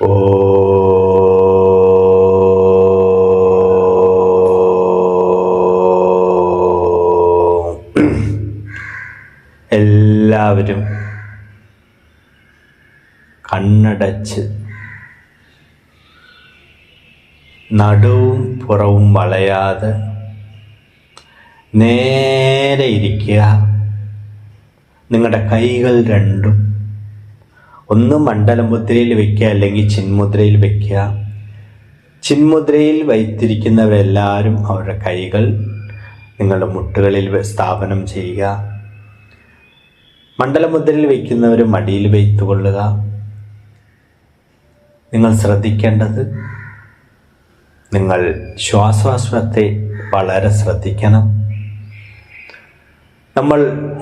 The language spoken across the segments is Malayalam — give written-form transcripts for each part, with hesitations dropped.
ഓ എല്ലാവരും കണ്ണടച്ച് നടുവും പുറവും വളയാതെ നേരെ ഇരിക്കുക. നിങ്ങളുടെ കൈകൾ രണ്ടും ഒന്ന് മണ്ഡലമുദ്രയിൽ വയ്ക്കുക, അല്ലെങ്കിൽ ചിന്മുദ്രയിൽ വയ്ക്കുക. ചിന്മുദ്രയിൽ വയ്ത്തിരിക്കുന്നവരെല്ലാവരും അവരുടെ കൈകൾ നിങ്ങളുടെ മുട്ടുകളിൽ സ്ഥാപനം ചെയ്യുക. മണ്ഡലമുദ്രയിൽ വയ്ക്കുന്നവർ മടിയിൽ വയ്ത്തുകൊള്ളുക. നിങ്ങൾ ശ്രദ്ധിക്കേണ്ടത്, നിങ്ങൾ ശ്വാസോച്ഛ്വാസത്തെ വളരെ ശ്രദ്ധിക്കണം. നമ്മൾ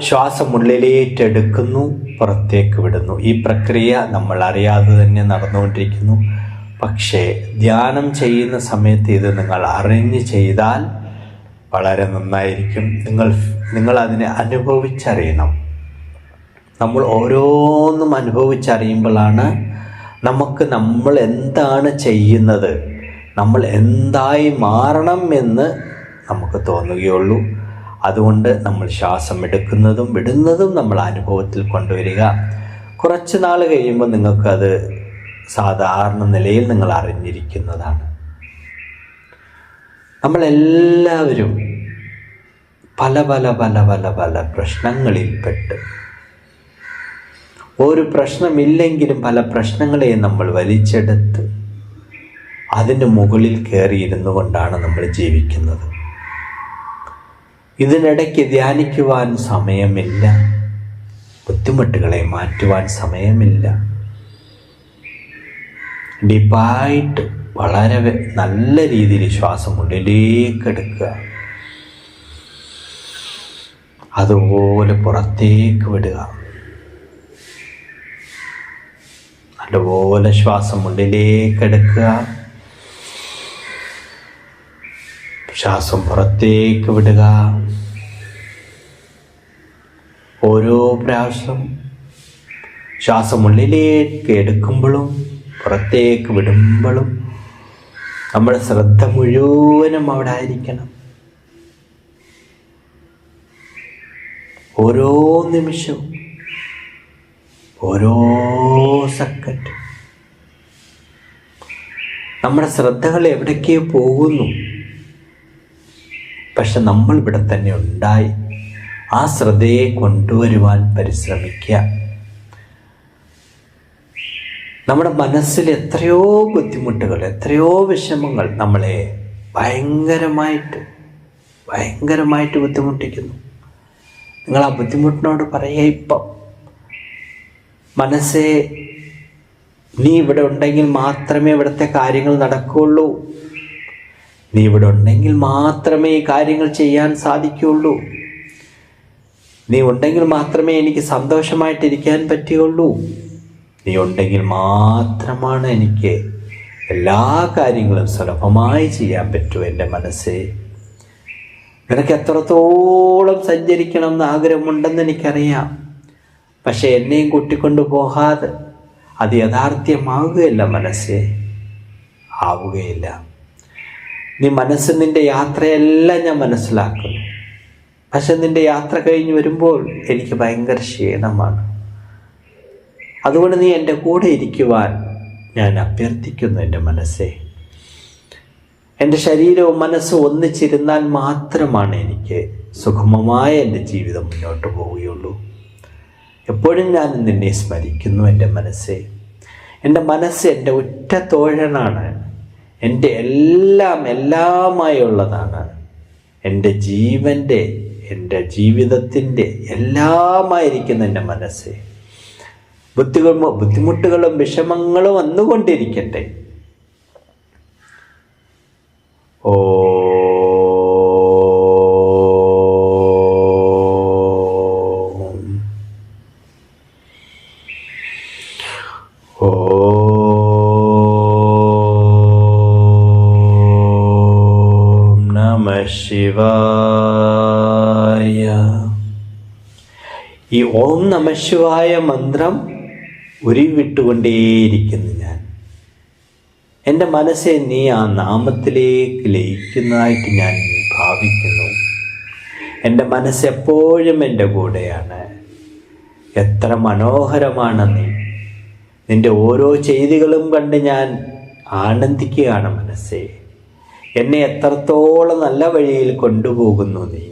ശ്വാസം ഉള്ളിലേറ്റെടുക്കുന്നു, പുറത്തേക്ക് വിടുന്നു. ഈ പ്രക്രിയ നമ്മൾ അറിയാതെ തന്നെ നടന്നുകൊണ്ടിരിക്കുന്നു. പക്ഷേ ധ്യാനം ചെയ്യുന്ന സമയത്ത് ഇത് നിങ്ങൾ അറിഞ്ഞ് ചെയ്താൽ വളരെ നന്നായിരിക്കും. നിങ്ങൾ അതിനെ അനുഭവിച്ചറിയണം. നമ്മൾ ഓരോന്നും അനുഭവിച്ചറിയുമ്പോഴാണ് നമ്മൾ എന്താണ് ചെയ്യുന്നത്, നമ്മൾ എന്തായി മാറണം എന്ന് നമുക്ക് തോന്നുകയുള്ളൂ. അതുകൊണ്ട് നമ്മൾ ശ്വാസം എടുക്കുന്നതും വിടുന്നതും നമ്മൾ അനുഭവത്തിൽ കൊണ്ടുവരിക. കുറച്ച് നാൾ കഴിയുമ്പോൾ നിങ്ങൾക്കത് സാധാരണ നിലയിൽ നിങ്ങൾ അറിഞ്ഞിരിക്കുന്നതാണ്. നമ്മളെല്ലാവരും പല പല പല പല പല പ്രശ്നങ്ങളിൽപ്പെട്ട്, ഒരു പ്രശ്നമില്ലെങ്കിലും പല പ്രശ്നങ്ങളെയും നമ്മൾ വലിച്ചെടുത്ത് അതിൻ്റെ മുകളിൽ കയറിയിരുന്നു കൊണ്ടാണ് നമ്മൾ ജീവിക്കുന്നത്. ഇതിനിടയ്ക്ക് ധ്യാനിക്കുവാൻ സമയമില്ല, ബുദ്ധിമുട്ടുകളെ മാറ്റുവാൻ സമയമില്ല. ഡീപ്പായിട്ട് വളരെ നല്ല രീതിയിൽ ശ്വാസം ഉള്ളിലേക്ക് എടുക്കുക, അതുപോലെ പുറത്തേക്ക് വിടുക. നല്ലപോലെ ശ്വാസം ഉള്ളിലേക്ക് എടുക്കുക, ശ്വാസം പുറത്തേക്ക് വിടുക. ഓരോ പ്രാവശ്യം ശ്വാസം ഉള്ളിലേക്ക് എടുക്കുമ്പോഴും പുറത്തേക്ക് വിടുമ്പോഴും നമ്മുടെ ശ്രദ്ധ മുഴുവനും അവിടെ ആയിരിക്കണം. ഓരോ നിമിഷവും, ഓരോ സെക്കൻഡ് നമ്മുടെ ശ്രദ്ധകൾ എവിടേക്കോ പോകുന്നു. പക്ഷെ നമ്മൾ ഇവിടെ തന്നെ ഉണ്ടായി ആ ശ്രദ്ധയെ കൊണ്ടുവരുവാൻ പരിശ്രമിക്കുക. നമ്മുടെ മനസ്സിൽ എത്രയോ ബുദ്ധിമുട്ടുകൾ, എത്രയോ വിഷമങ്ങൾ നമ്മളെ ഭയങ്കരമായിട്ട് ബുദ്ധിമുട്ടിക്കുന്നു. നിങ്ങൾ ആ ബുദ്ധിമുട്ടിനോട് പറയുക, ഇപ്പം മനസ്സേ, നീ ഇവിടെ ഉണ്ടെങ്കിൽ മാത്രമേ ഇവിടുത്തെ കാര്യങ്ങൾ നടക്കുകയുള്ളൂ. നീ ഇവിടെ ഉണ്ടെങ്കിൽ മാത്രമേ ഈ കാര്യങ്ങൾ ചെയ്യാൻ സാധിക്കുകയുള്ളൂ. നീ ഉണ്ടെങ്കിൽ മാത്രമേ എനിക്ക് സന്തോഷമായിട്ടിരിക്കാൻ പറ്റുകയുള്ളൂ. നീ ഉണ്ടെങ്കിൽ മാത്രമാണ് എനിക്ക് എല്ലാ കാര്യങ്ങളും സുലഭമായി ചെയ്യാൻ പറ്റൂ. എൻ്റെ മനസ്സേ, നിനക്ക് എത്രത്തോളം സഞ്ചരിക്കണം എന്ന് ആഗ്രഹമുണ്ടെന്ന് എനിക്കറിയാം. പക്ഷെ എന്നെയും കൂട്ടിക്കൊണ്ടു പോകാതെ അത് യാഥാർത്ഥ്യമാവുകയില്ല. മനസ്സേ, ആവുകയില്ല. നീ മനസ്സ്, നിൻ്റെ യാത്രയെല്ലാം ഞാൻ മനസ്സിലാക്കുന്നു. പക്ഷെ നിൻ്റെ യാത്ര കഴിഞ്ഞ് വരുമ്പോൾ എനിക്ക് ഭയങ്കര ക്ഷീണമാണ്. അതുകൊണ്ട് നീ എൻ്റെ കൂടെ ഇരിക്കുവാൻ ഞാൻ അഭ്യർത്ഥിക്കുന്നു. എൻ്റെ മനസ്സേ, എൻ്റെ ശരീരവും മനസ്സും ഒന്നിച്ചിരുന്നാൽ മാത്രമാണ് എനിക്ക് സുഗമമായ എൻ്റെ ജീവിതം മുന്നോട്ട് പോവുകയുള്ളൂ. എപ്പോഴും ഞാൻ നിന്നെ സ്മരിക്കുന്നു. എൻ്റെ മനസ്സേ, എൻ്റെ മനസ്സ് എൻ്റെ ഉറ്റ തോഴനാണ്. എൻ്റെ എല്ലാമായുള്ളതാണ്. എൻ്റെ ജീവൻ്റെ, എൻ്റെ ജീവിതത്തിൻ്റെ എല്ലാമായിരിക്കുന്ന എൻ്റെ മനസ്സേ, ബുദ്ധിമുട്ടുകളും വിഷമങ്ങളും വന്നുകൊണ്ടിരിക്കട്ടെ. ഓ ശിവായ. ഈ ഓം നമഃ ശിവായ മന്ത്രം ഉരുവിട്ടുകൊണ്ടേയിരിക്കുന്നു ഞാൻ. എൻ്റെ മനസ്സെ നീ ആ നാമത്തിലേക്ക് ലയിക്കുന്നതായിട്ട് ഞാൻ ഭാവിക്കുന്നു. എൻ്റെ മനസ്സെപ്പോഴും എൻ്റെ കൂടെയാണ്. എത്ര മനോഹരമാണ് നീ. നിൻ്റെ ഓരോ ചെയ്തികളും കണ്ട് ഞാൻ ആനന്ദിക്കുകയാണ് മനസ്സേ. എന്നെ എത്രത്തോളം നല്ല വഴിയിൽ കൊണ്ടുപോകുന്നു നീ.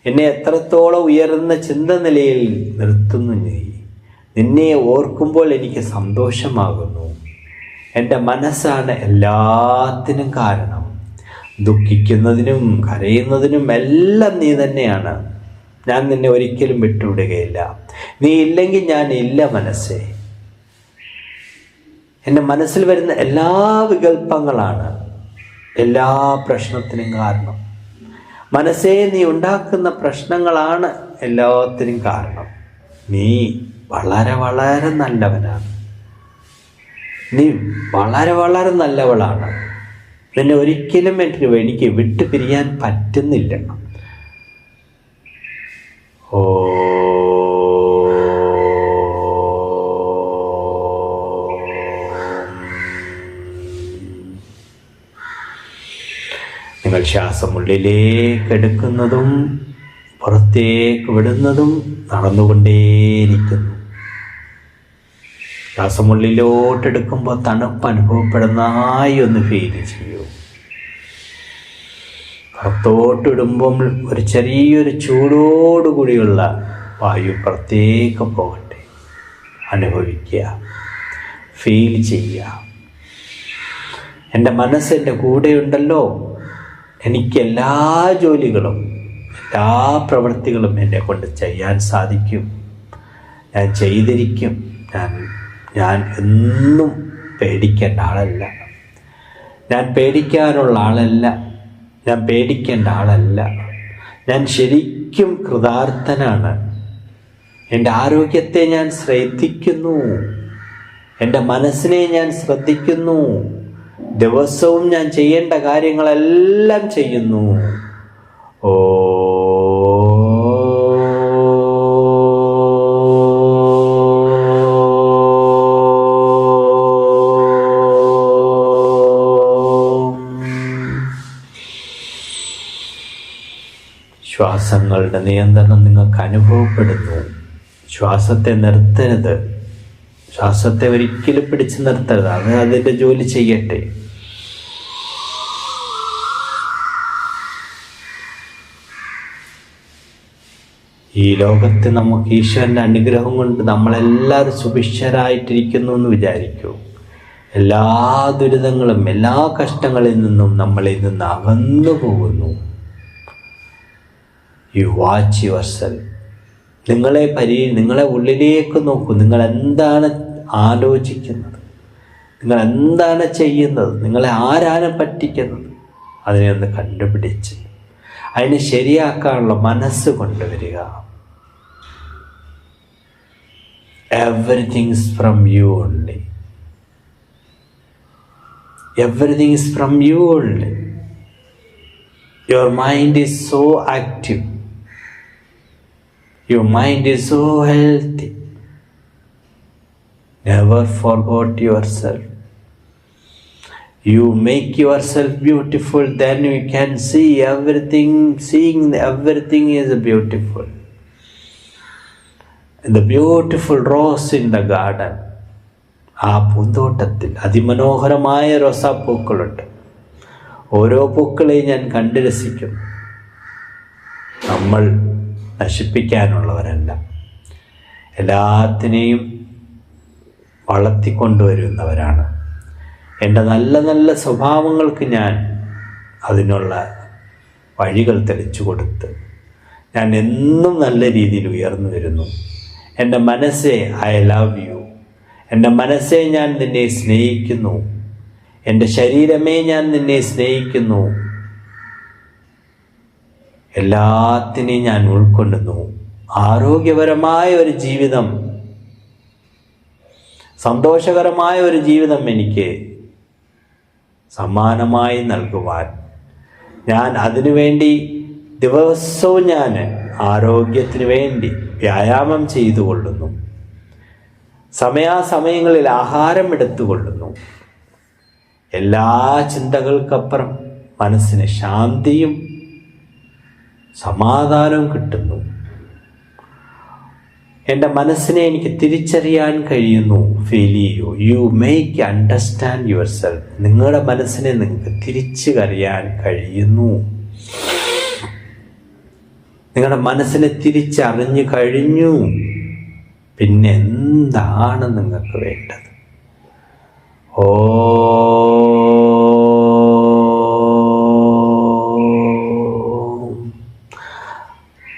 എന്നെ എത്രത്തോളം ഉയർന്ന ചിന്ത നിലയിൽ നിർത്തുന്നു നീ. നിന്നെ ഓർക്കുമ്പോൾ എനിക്ക് സന്തോഷമാകുന്നു. എൻ്റെ മനസ്സാണ് എല്ലാത്തിനും കാരണം. ദുഃഖിക്കുന്നതിനും കരയുന്നതിനും എല്ലാം നീ തന്നെയാണ്. ഞാൻ നിന്നെ ഒരിക്കലും വിട്ടുവിടുകയില്ല. നീ ഇല്ലെങ്കിൽ ഞാൻ ഇല്ല മനസ്സേ. എൻ്റെ മനസ്സിൽ വരുന്ന എല്ലാ വികല്പങ്ങളാണ് എല്ലാ പ്രശ്നത്തിനും കാരണം. മനസ്സേ, നീ ഉണ്ടാക്കുന്ന പ്രശ്നങ്ങളാണ് എല്ലാത്തിനും കാരണം. നീ വളരെ വളരെ നല്ലവനാണ്. നീ വളരെ വളരെ നല്ലവളാണ്. നിന്നെ ഒരിക്കലും എനിക്ക് വിട്ടു പിരിയാൻ പറ്റുന്നില്ല. ഓ നിങ്ങൾ ശ്വാസം ഉള്ളിലേക്ക് എടുക്കുന്നതും പുറത്തേക്ക് വിടുന്നതും നടന്നുകൊണ്ടേയിരിക്കുന്നു. ശ്വാസം ഉള്ളിലോട്ടെടുക്കുമ്പോൾ തണുപ്പ് അനുഭവപ്പെടുന്നതായി ഒന്ന് ഫീൽ ചെയ്യൂ. പുറത്തോട്ടിടുമ്പം ഒരു ചെറിയൊരു ചൂടോടുകൂടിയുള്ള വായു പുറത്തേക്ക് പോകട്ടെ. അനുഭവിക്കുക, ഫീൽ ചെയ്യുക. എൻ്റെ മനസ്സെൻ്റെ കൂടെയുണ്ടല്ലോ. എനിക്ക് എല്ലാ ജോലികളും എല്ലാ പ്രവൃത്തികളും എന്നെ കൊണ്ട് ചെയ്യാൻ സാധിക്കും. ഞാൻ ചെയ്തിരിക്കും. ഞാൻ എന്നും പേടിക്കേണ്ട ആളല്ല. ഞാൻ പേടിക്കാനുള്ള ആളല്ല. ഞാൻ പേടിക്കേണ്ട ആളല്ല. ഞാൻ ശരിക്കും കൃതാർത്ഥനാണ്. എൻ്റെ ആരോഗ്യത്തെ ഞാൻ ശ്രദ്ധിക്കുന്നു. എൻ്റെ മനസ്സിനെ ഞാൻ ശ്രദ്ധിക്കുന്നു. ദിവസവും ഞാൻ ചെയ്യേണ്ട കാര്യങ്ങളെല്ലാം ചെയ്യുന്നു. ഓ ശ്വാസങ്ങളുടെ നിയന്ത്രണം നിങ്ങൾക്ക് അനുഭവപ്പെടുന്നു. ശ്വാസത്തെ നിർത്തരുത്. ശ്വാസത്തെ ഒരിക്കലും പിടിച്ചു നിർത്തരുത്. അത് അതിൻ്റെ ജോലി ചെയ്യട്ടെ. ഈ ലോകത്ത് നമുക്ക് ഈശ്വരൻ്റെ അനുഗ്രഹം കൊണ്ട് നമ്മളെല്ലാവരും സുഭിക്ഷരായിട്ടിരിക്കുന്നു എന്ന് വിചാരിക്കൂ. എല്ലാ ദുരിതങ്ങളും എല്ലാ കഷ്ടങ്ങളിൽ നിന്നും നമ്മളിൽ നിന്ന് അകന്നു പോകുന്നു. You watch your self. നിങ്ങളെ ഉള്ളിലേക്ക് നോക്കൂ. നിങ്ങൾ എന്താണ് ആലോചിക്കുന്നത്? നിങ്ങൾ എന്താണ് ചെയ്യുന്നത്? നിങ്ങളെ ആരാണ് പറ്റിക്കുന്നത്? അതിനെ ഒന്ന് കണ്ടുപിടിച്ച് അതിനെ ശരിയാക്കാനുള്ള മനസ്സ് കൊണ്ടുവരിക. Everything is from you only. Everything is from you only. Your mind is so active. Your mind is so healthy. Never forget yourself. You make yourself beautiful, then you can see everything. Seeing everything is beautiful. The beautiful rose in the garden. ആ പൂന്തോട്ടത്തിൽ അതിമനോഹരമായ റോസാപ്പൂക്കളുണ്ട്. ഓരോ പൂക്കളെയും ഞാൻ കണ്ടു രസിക്കും. നമ്മൾ നശിപ്പിക്കാനുള്ളവരല്ല. എല്ലാത്തിനെയും വളർത്തിക്കൊണ്ടുവരുന്നവരാണ്. എൻ്റെ നല്ല നല്ല സ്വഭാവങ്ങൾക്ക് ഞാൻ അതിനുള്ള വഴികൾ തെളിച്ചു കൊടുത്ത് ഞാൻ എന്നും നല്ല രീതിയിൽ ഉയർന്നു വരുന്നു. എൻ്റെ മനസ്സേ, ഐ ലവ് യു. എൻ്റെ മനസ്സേ, ഞാൻ നിന്നെ സ്നേഹിക്കുന്നു. എൻ്റെ ശരീരമേ, ഞാൻ നിന്നെ സ്നേഹിക്കുന്നു. എല്ലാത്തിനെയും ഞാൻ ഉൾക്കൊള്ളുന്നു. ആരോഗ്യപരമായ ഒരു ജീവിതം, സന്തോഷകരമായ ഒരു ജീവിതം എനിക്ക് സമ്മാനമായി നൽകുവാൻ ഞാൻ അതിനുവേണ്ടി ദിവസവും ഞാൻ ആരോഗ്യത്തിന് വേണ്ടി വ്യായാമം ചെയ്തുകൊള്ളുന്നു. സമയാസമയങ്ങളിൽ ആഹാരം എടുത്തുകൊള്ളുന്നു. എല്ലാ ചിന്തകൾക്കപ്പുറം മനസ്സിന് ശാന്തിയും സമാധാനവും കിട്ടുന്നു. എൻ്റെ മനസ്സിനെ എനിക്ക് തിരിച്ചറിയാൻ കഴിയുന്നു. ഫീൽ ചെയ്യൂ. You make understand your self. നിങ്ങളുടെ മനസ്സിനെ നിങ്ങൾക്ക് തിരിച്ചറിയാൻ കഴിയുന്നു. നിങ്ങളുടെ മനസ്സിനെ തിരിച്ചറിഞ്ഞു കഴിഞ്ഞു. പിന്നെ എന്താണ് നിങ്ങൾക്ക് വേണ്ടത്?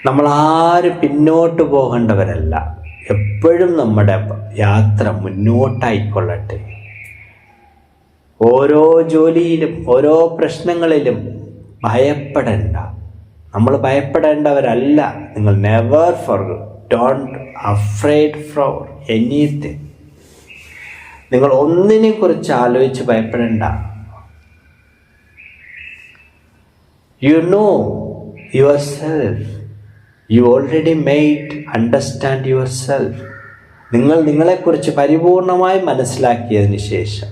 നമ്മളാരും പിന്നോട്ട് പോകേണ്ടവരല്ല. എപ്പോഴും നമ്മുടെ യാത്ര മുന്നോട്ടായിക്കൊള്ളട്ടെ. ഓരോ ജോലിയിലും ഓരോ പ്രശ്നങ്ങളിലും ഭയപ്പെടേണ്ട. നമ്മൾ ഭയപ്പെടേണ്ടവരല്ല. നിങ്ങൾ never don't afraid for anything. നിങ്ങൾ ഒന്നിനെ കുറിച്ച് ആലോചിച്ച് ഭയപ്പെടേണ്ട. You know your self. You already made understand your self. നിങ്ങൾ നിങ്ങളെക്കുറിച്ച് പരിപൂർണമായി മനസ്സിലാക്കിയതിന് ശേഷം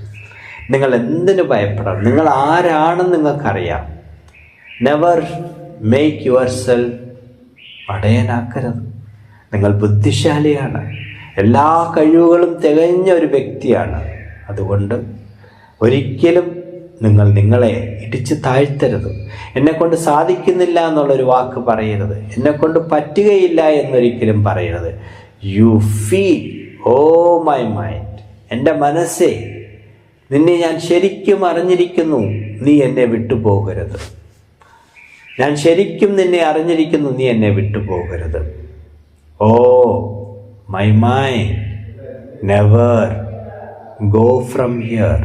നിങ്ങൾ എന്തിനു ഭയപ്പെടണം? നിങ്ങൾ ആരാണെന്ന് നിങ്ങൾക്കറിയാം. നെവർ മേക്ക് യുവർ സെൽഫ് മടയനാക്കരുത്. നിങ്ങൾ ബുദ്ധിശാലിയാണ്. എല്ലാ കഴിവുകളും തികഞ്ഞ ഒരു വ്യക്തിയാണ്. അതുകൊണ്ട് ഒരിക്കലും നിങ്ങൾ നിങ്ങളെ ഇടിച്ച് താഴ്ത്തരുത്. എന്നെക്കൊണ്ട് സാധിക്കുന്നില്ല എന്നുള്ളൊരു വാക്ക് പറയരുത്. എന്നെക്കൊണ്ട് പറ്റുകയില്ല എന്നൊരിക്കലും പറയരുത്. You feel, oh my mind, എൻ്റെ മനസ്സേ, നിന്നെ ഞാൻ ശരിക്കും അറിഞ്ഞിരിക്കുന്നു, നീ എന്നെ വിട്ടുപോകരുത്. ഞാൻ ശരിക്കും നിന്നെ അറിഞ്ഞിരിക്കുന്നു, നീ എന്നെ വിട്ടുപോകരുത്. Oh my mind, never go from here.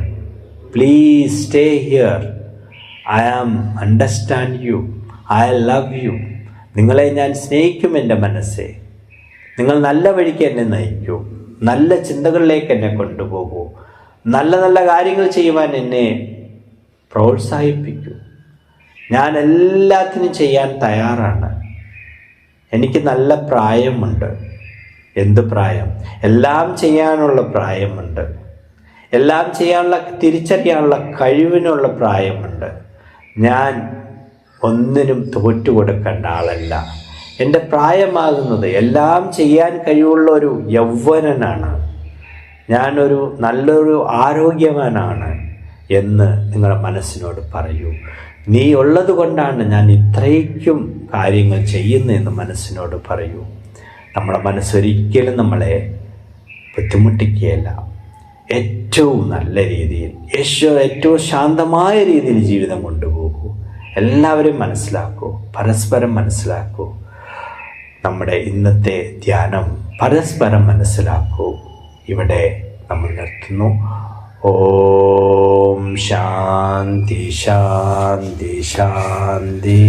Please stay here. I am understand you. I love you. നിങ്ങളെ ഞാൻ സ്നേഹിക്കും എൻ്റെ മനസ്സേ. നിങ്ങൾ നല്ല വഴിക്ക് എന്നെ നയിക്കൂ. നല്ല ചിന്തകളിലേക്ക് എന്നെ കൊണ്ടുപോകൂ. നല്ല നല്ല കാര്യങ്ങൾ ചെയ്യുവാൻ എന്നെ പ്രോത്സാഹിപ്പിക്കൂ. ഞാൻ എല്ലാത്തിനും ചെയ്യാൻ തയ്യാറാണ്. എനിക്ക് നല്ല പ്രായമുണ്ട്. എന്ത് പ്രായം? എല്ലാം ചെയ്യാനുള്ള പ്രായമുണ്ട്. എല്ലാം ചെയ്യാനുള്ള, തിരിച്ചറിയാനുള്ള കഴിവിനുള്ള പ്രായമുണ്ട്. ഞാൻ ഒന്നിനും തോറ്റുകൊടുക്കേണ്ട ആളല്ല. എൻ്റെ പ്രായമാകുന്നത് എല്ലാം ചെയ്യാൻ കഴിവുള്ള ഒരു യൗവനനാണ്. ഞാനൊരു നല്ലൊരു ആരോഗ്യവാനാണ് എന്ന് നിങ്ങളുടെ മനസ്സിനോട് പറയൂ. നീ ഉള്ളത് കൊണ്ടാണ് ഞാൻ ഇത്രയ്ക്കും കാര്യങ്ങൾ ചെയ്യുന്നതെന്ന് മനസ്സിനോട് പറയൂ. നമ്മുടെ മനസ്സൊരിക്കലും നമ്മളെ ബുദ്ധിമുട്ടിക്കുകയല്ല. ഏറ്റവും നല്ല രീതിയിൽ, ഏറ്റവും ശാന്തമായ രീതിയിൽ ജീവിതം കൊണ്ടുപോകൂ. എല്ലാവരും മനസ്സിലാക്കൂ, പരസ്പരം മനസ്സിലാക്കൂ. നമ്മുടെ ഇന്നത്തെ ധ്യാനം പരസ്പരം മനസ്സിലാക്കൂ. ഇവിടെ നമ്മൾ നിർത്തുന്നു. ഓം ശാന്തി ശാന്തി ശാന്തി.